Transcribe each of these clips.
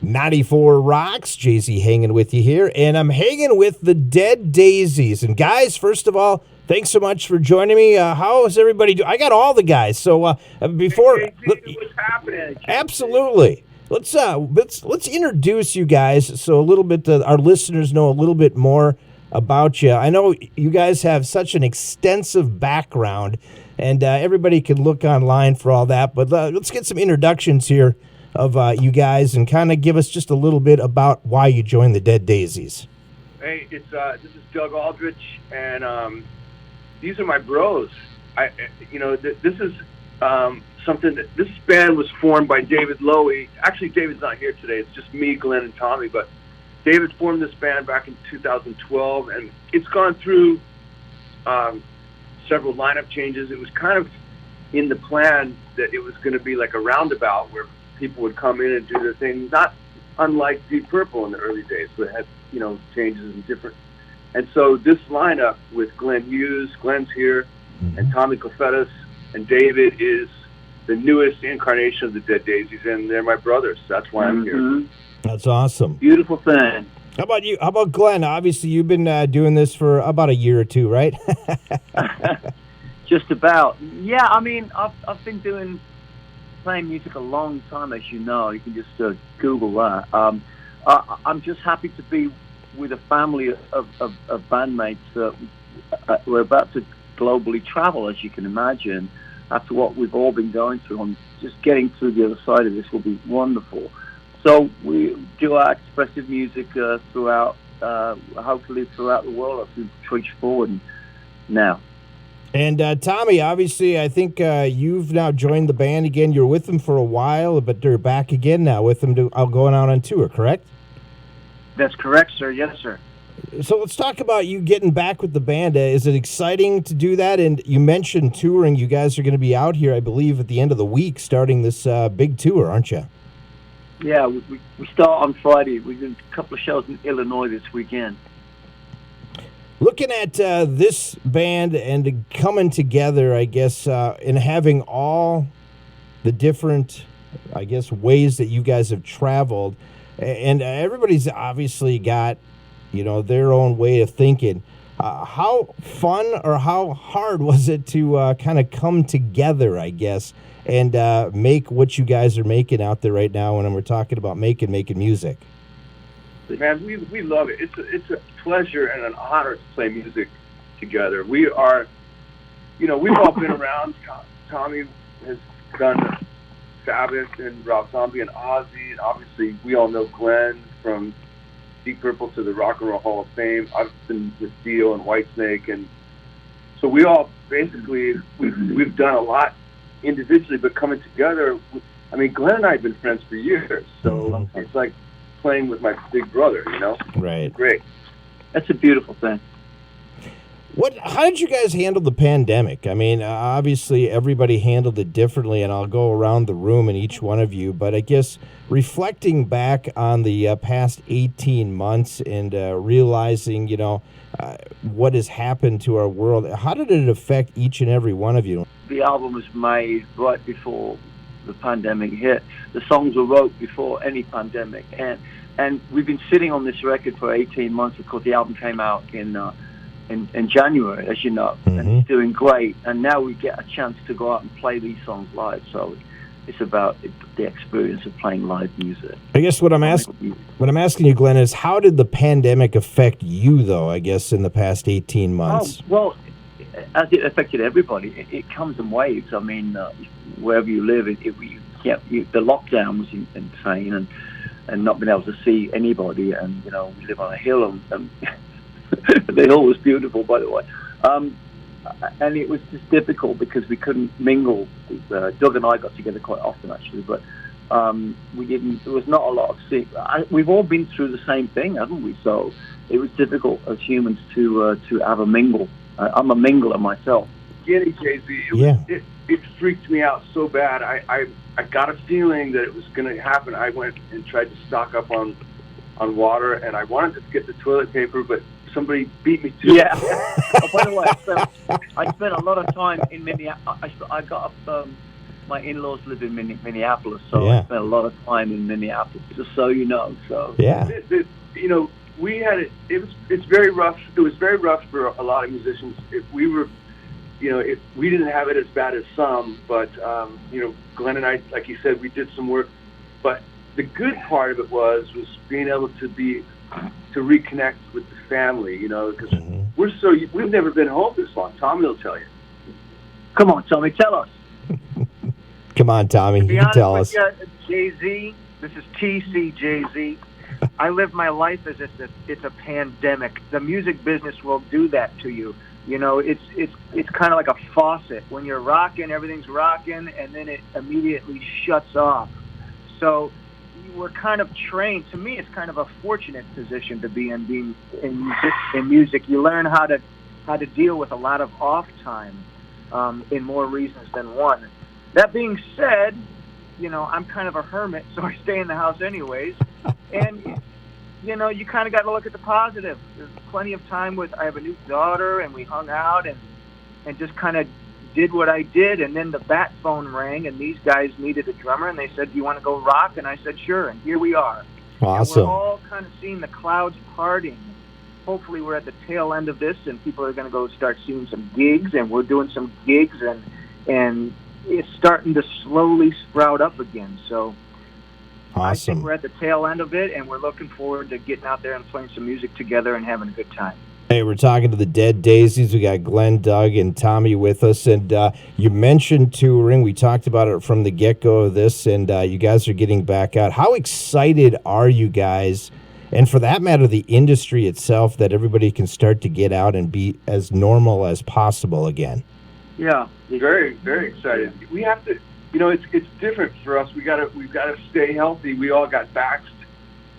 94 Rocks, Jay-Z hanging with you here, and I'm hanging with the Dead Daisies. And guys, first of all, thanks so much for joining me. How is everybody doing? I got all the guys. So before, Hey, JC, what's happening? absolutely, let's introduce you guys so a little bit our listeners know a little bit more about you. I know you guys have such an extensive background, and everybody can look online for all that. But let's get some introductions here of you guys and kind of give us just a little bit about why you joined the Dead Daisies. Hey, this is Doug Aldridge, and these are my bros. This is something that this band was formed by David Lowy. Actually, David's not here today. It's just me, Glenn, and Tommy. But David formed this band back in 2012, and it's gone through several lineup changes. It was kind of in the plan that it was going to be like a roundabout where people would come in and do their thing, not unlike Deep Purple in the early days, but it had, changes and different. And so this lineup with Glenn Hughes, Glenn's here, and Tommy Clufetos, and David is the newest incarnation of the Dead Daisies, and they're my brothers. That's why I'm here. That's awesome. Beautiful thing. How about you? How about Glenn? Obviously, you've been doing this for about a year or two, right? Just about. Yeah, I mean, I've been playing music a long time, as you know. You can just Google that. I'm just happy to be with a family of bandmates that we're about to globally travel, as you can imagine, after what we've all been going through. And just getting through the other side of this will be wonderful. So we do our expressive music throughout, hopefully throughout the world as we push forward now. And Tommy, obviously, I think you've now joined the band again. You're with them for a while, but they're back again now with them going out on tour, correct? That's correct, sir. Yes, sir. So let's talk about you getting back with the band. Is it exciting to do that? And you mentioned touring. You guys are going to be out here, I believe, at the end of the week, starting this big tour, aren't you? Yeah, we start on Friday. We're doing a couple of shows in Illinois this weekend. Looking at this band and coming together, I guess, and having all the different, I guess, ways that you guys have traveled, and everybody's obviously got, their own way of thinking. How fun or how hard was it to kind of come together, I guess, and make what you guys are making out there right now when we're talking about making music? Man, we love it. It's a pleasure and an honor to play music together. We are, we've all been around. Tommy has done Sabbath and Rob Zombie and Ozzy, and obviously we all know Glenn from Deep Purple to the Rock and Roll Hall of Fame. I've been with Dio and Whitesnake, and so we all basically we've done a lot individually, but coming together. I mean, Glenn and I have been friends for years, so it's like playing with my big brother, Right. Great. That's a beautiful thing. How did you guys handle the pandemic? I mean, obviously everybody handled it differently, and I'll go around the room in each one of you, but I guess reflecting back on the past 18 months and realizing, what has happened to our world, how did it affect each and every one of you? The album was made right before the pandemic hit. The songs were wrote before any pandemic, and we've been sitting on this record for 18 months. Of course, the album came out in January, as you know, and it's doing great. And now we get a chance to go out and play these songs live. So it's about the experience of playing live music. I guess what I'm asking you, Glenn, is how did the pandemic affect you, though? I guess in the past 18 months. Oh, well, as it affected everybody, it comes in waves. I mean, wherever you live, the lockdown was insane, and not being able to see anybody. And we live on a hill, and the hill was beautiful, by the way. And it was just difficult because we couldn't mingle. Doug and I got together quite often, actually, but we didn't. There was not a lot of we've all been through the same thing, haven't we? So it was difficult as humans to have a mingle. I'm a mingler myself. Get it, Jay-Z. It freaked me out so bad. I got a feeling that it was going to happen. I went and tried to stock up on water, and I wanted to get the toilet paper, but somebody beat me to it. Yeah. Oh, by the way, I spent a lot of time in Minneapolis. I got up my in-laws live in Minneapolis, so Yeah. I spent a lot of time in Minneapolis, just so you know. So Yeah. You know, we had it. It's very rough. It was very rough for a lot of musicians. If we were, you know, if we didn't have it as bad as some, but you know, Glenn and I, like you said, we did some work. But the good part of it was being able to reconnect with the family. You know, because we've never been home this long. Tommy will tell you. come on, Tommy, tell us. Come on, Tommy. To be You can honest tell with us. you, Jay-Z, this is TCJZ. I live my life as if it's a pandemic. The music business will do that to you. You know, it's kind of like a faucet. When you're rocking, everything's rocking, and then it immediately shuts off. So we're kind of trained. To me, it's kind of a fortunate position to be in, being in music. You learn how to deal with a lot of off time, in more reasons than one. That being said, you know, I'm kind of a hermit, so I stay in the house anyways. And, you know, you kind of got to look at the positive. There's plenty of time I have a new daughter, and we hung out and just kind of did what I did. And then the bat phone rang, and these guys needed a drummer, and they said, "Do you want to go rock?" And I said, "Sure." And here we are. Awesome. And we're all kind of seeing the clouds parting. Hopefully we're at the tail end of this, and people are going to go start seeing some gigs, and we're doing some gigs, and it's starting to slowly sprout up again. So I think Awesome. we're at the tail end of it, and we're looking forward to getting out there and playing some music together and having a good time. Hey, we're talking to the Dead Daisies. We got Glenn, Doug, and Tommy with us. And you mentioned touring. We talked about it from the get-go of this, and you guys are getting back out. How excited are you guys, and for that matter, the industry itself, that everybody can start to get out and be as normal as possible again? yeah, Very, very excited. We have to, you know, it's different for us. We've got to stay healthy. We all got vaxxed,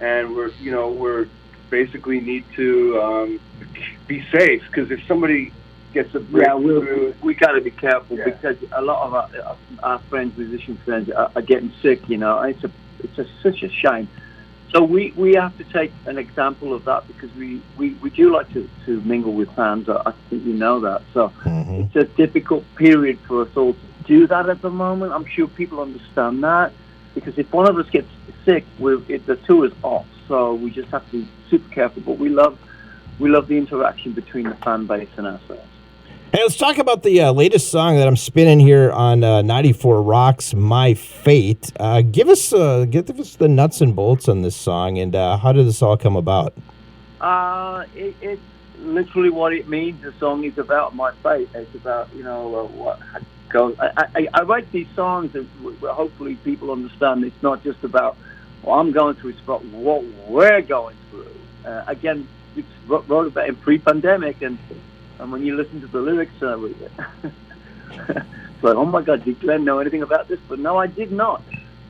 and we're basically need to be safe, because if somebody gets a breakthrough, we got to be careful, Yeah. because a lot of our friends, musician friends, are getting sick. You know, it's such a shame. So we have to take an example of that, because we do like to mingle with fans. I think you know that. So it's a difficult period for us all to do that at the moment. I'm sure people understand that, because if one of us gets sick, the tour is off. So we just have to be super careful. But we love the interaction between the fan base and ourselves. Hey, let's talk about the latest song that I'm spinning here on 94 Rocks, My Fate. Give us the nuts and bolts on this song, and how did this all come about? It's literally what it means. The song is about my fate. It's about, you know, what goes. I write these songs, and hopefully people understand it's not just about what I'm going through, it's about what we're going through. Again, it's wrote about in pre-pandemic, and when you listen to the lyrics, it's like, oh my God, did Glenn know anything about this? But no, I did not.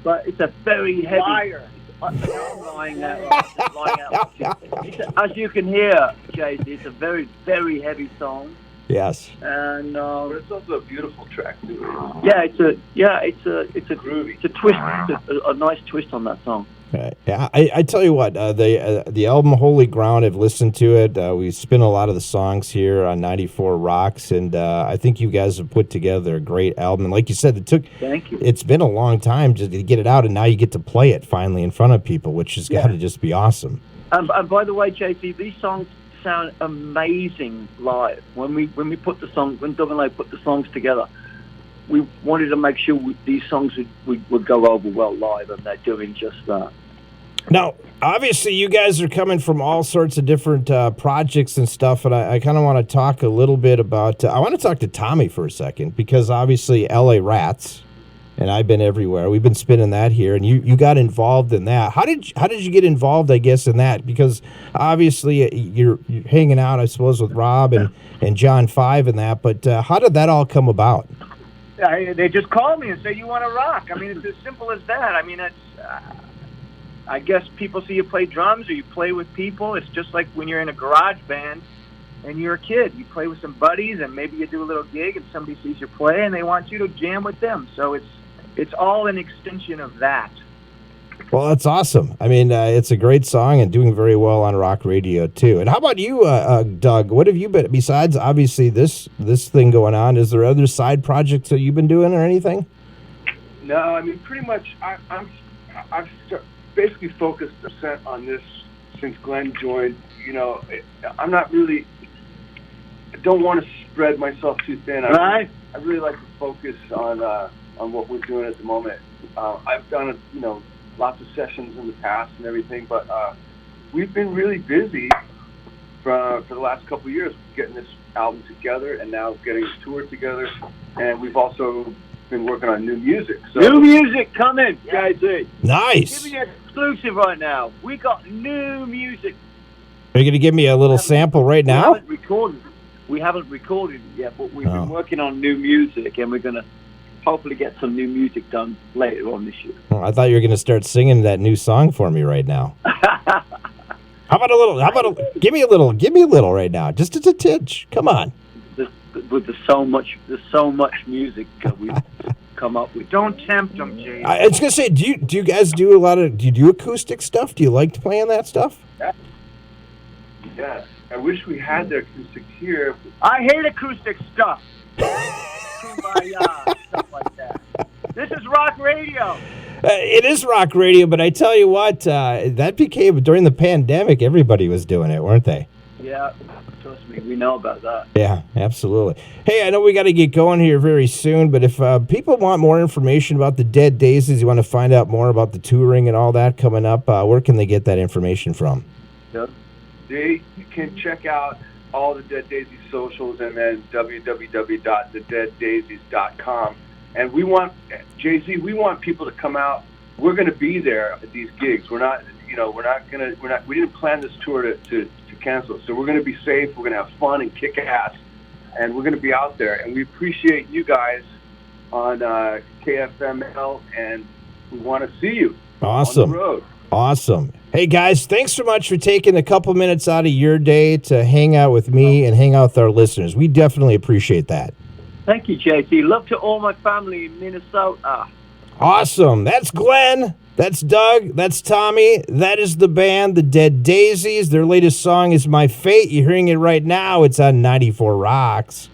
But it's a very heavy. Liar. I'm lying out. As you can hear, Jay, it's a very, very heavy song. Yes. And but it's also a beautiful track too. it's a Groovy. it's a twist, a nice twist on that song. Right. Yeah, I tell you what, the album Holy Ground, I've listened to it. We spin a lot of the songs here on 94 Rocks, and I think you guys have put together a great album. And like you said, Thank you. it's been a long time just to get it out, and now you get to play it finally in front of people, which has got to just be awesome. And by the way, JP, these songs sound amazing live. When Doug and I put the songs together, we wanted to make sure these songs would go over well live, and they're doing just that. Now, obviously, you guys are coming from all sorts of different projects and stuff, and I kind of want to talk a little bit about. I want to talk to Tommy for a second, because obviously, LA Rats, and I've been everywhere. We've been spinning that here, and you got involved in that. How did you get involved, I guess, in that? Because obviously, you're hanging out, I suppose, with Rob and John Five and that. But how did that all come about? They just call me and say, "You want to rock?" I mean, it's as simple as that. I mean, it's. I guess people see you play drums or you play with people. It's just like when you're in a garage band and you're a kid. You play with some buddies, and maybe you do a little gig, and somebody sees you play, and they want you to jam with them. So it's all an extension of that. Well, that's awesome. I mean, it's a great song and doing very well on rock radio too. And how about you, Doug? What have you been, besides obviously this thing going on? Is there other side projects that you've been doing or anything? No, I mean, pretty much. I've basically focused on this since Glenn joined. You know, I'm not really. I don't want to spread myself too thin. Right. I really like to focus on what we're doing at the moment. I've done lots of sessions in the past and everything, but we've been really busy for the last couple of years getting this album together and now getting a tour together, and we've also been working on new music. So New music coming, JT. Nice. Give me an exclusive right now. We got new music. Are you going to give me a little sample right now? We haven't recorded it yet, but we've been working on new music, and we're going to hopefully get some new music done later on this year. Oh, I thought you were going to start singing that new song for me right now. Give me a little right now. Just a titch. Come on. There's so much music we've come up with. Don't tempt them, Jay. I was going to say, do you guys do do you do acoustic stuff? Do you like playing that stuff? Yes. I wish we had the acoustics here. I hate acoustic stuff. Kumbaya, stuff like that. This is rock radio. It is rock radio, but I tell you what, that became, during the pandemic, everybody was doing it, weren't they? Yeah, trust me, we know about that. Yeah, absolutely. Hey, I know we got to get going here very soon, but if people want more information about the Dead Daisies, you want to find out more about the touring and all that coming up, where can they get that information from? Yeah. You can check out all the Dead Daisies socials and then www.thedeaddaisies.com. And we want, Jay-Z, we want people to come out. We're going to be there at these gigs. We didn't plan this tour to cancel. So we're going to be safe. We're going to have fun and kick ass. And we're going to be out there. And we appreciate you guys on KFML, and we want to see you awesome. On the road. Awesome. Hey, guys, thanks so much for taking a couple minutes out of your day to hang out with me and hang out with our listeners. We definitely appreciate that. Thank you, JT. Love to all my family in Minnesota. Awesome. That's Glenn. That's Doug. That's Tommy. That is the band, the Dead Daisies. Their latest song is My Fate. You're hearing it right now. It's on 94 Rocks.